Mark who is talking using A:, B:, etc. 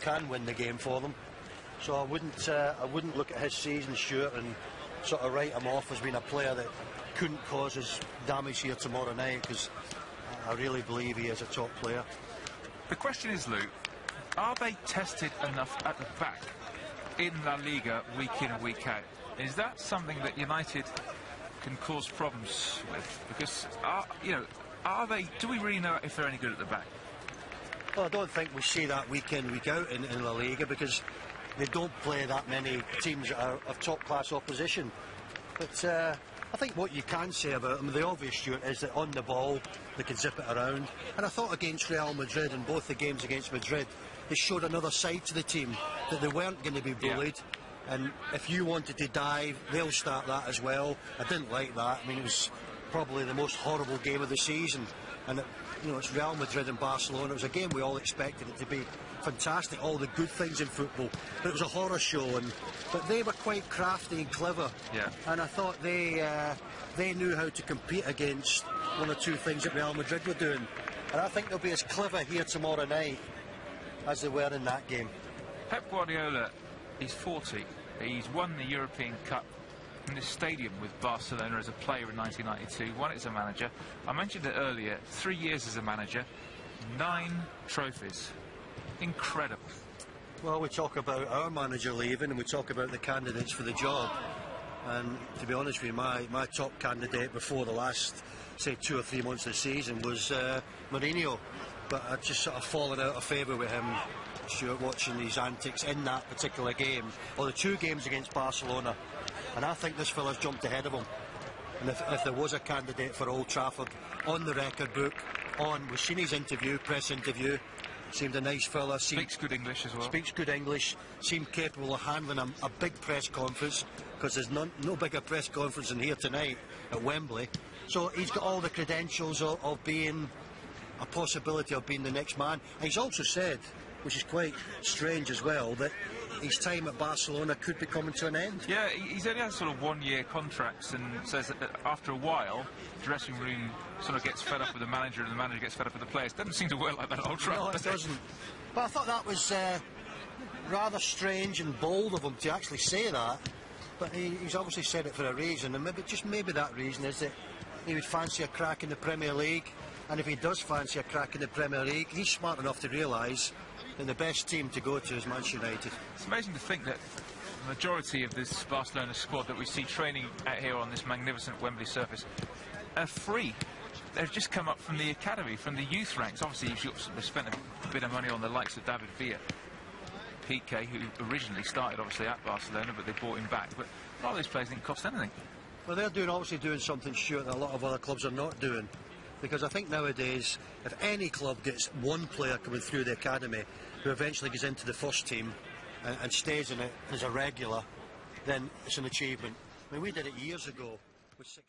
A: can win the game for them. So I wouldn't look at his season, Stuart, and sort of write him off as being a player that couldn't cause us damage here tomorrow night, because I really believe he is a top player.
B: The question is, Luke, are they tested enough at the back in La Liga week in and week out? Is that something that United can cause problems with? Because, are they? Do we really know if they're any good at the back?
A: Well, I don't think we see that week in, week out in La Liga, because they don't play that many teams that are of top-class opposition. But I think what you can say about them, the obvious, Stuart, is that on the ball they can zip it around. And I thought against Real Madrid, in both the games against Madrid, they showed another side to the team, that they weren't going to be bullied. Yeah. And if you wanted to dive, they'll start that as well. I didn't like that. I mean, it was probably the most horrible game of the season. And it's Real Madrid and Barcelona. It was a game we all expected it to be fantastic, all the good things in football, but it was a horror show. But they were quite crafty and clever.
B: Yeah.
A: And I thought they knew how to compete against one or two things that Real Madrid were doing. And I think they'll be as clever here tomorrow night as they were in that game.
B: Pep Guardiola, he's 40. He's won the European Cup in this stadium with Barcelona as a player in 1992, won it as a manager. I mentioned it earlier, 3 years as a manager, 9 trophies. Incredible.
A: Well, we talk about our manager leaving and we talk about the candidates for the job. And to be honest with you, my top candidate before the last, say, 2 or 3 months of the season was Mourinho. But I'd just sort of fallen out of favour with him, Stuart, watching these antics in that particular game, or the 2 games against Barcelona. And I think this fella's jumped ahead of him. And if there was a candidate for Old Trafford on the record book, we've seen his interview, press interview, seemed a nice fella.
B: Speaks good English as well.
A: Speaks good English, seemed capable of handling a big press conference, because there's no bigger press conference than here tonight at Wembley. So he's got all the credentials of being a possibility of being the next man. And he's also said, which is quite strange as well, that his time at Barcelona could be coming to an end.
B: Yeah, he's only had sort of 1-year contracts, and says that after a while, the dressing room sort of gets fed up with the manager, and the manager gets fed up with the players. Doesn't seem to work like that at Old Trafford.
A: No, it doesn't. But I thought that was rather strange and bold of him to actually say that. But he's obviously said it for a reason, and maybe that reason is that he would fancy a crack in the Premier League. And if he does fancy a crack in the Premier League, he's smart enough to realise that the best team to go to is Manchester United.
B: It's amazing to think that the majority of this Barcelona squad that we see training out here on this magnificent Wembley surface are free. They've just come up from the academy, from the youth ranks. Obviously, they've spent a bit of money on the likes of David Villa, Piqué, who originally started obviously at Barcelona, but they bought him back. But a lot of these players didn't cost anything.
A: Well, they're obviously doing something, Stuart, that a lot of other clubs are not doing. Because I think nowadays, if any club gets one player coming through the academy who eventually gets into the first team and stays in it as a regular, then it's an achievement. I mean, we did it years ago with 6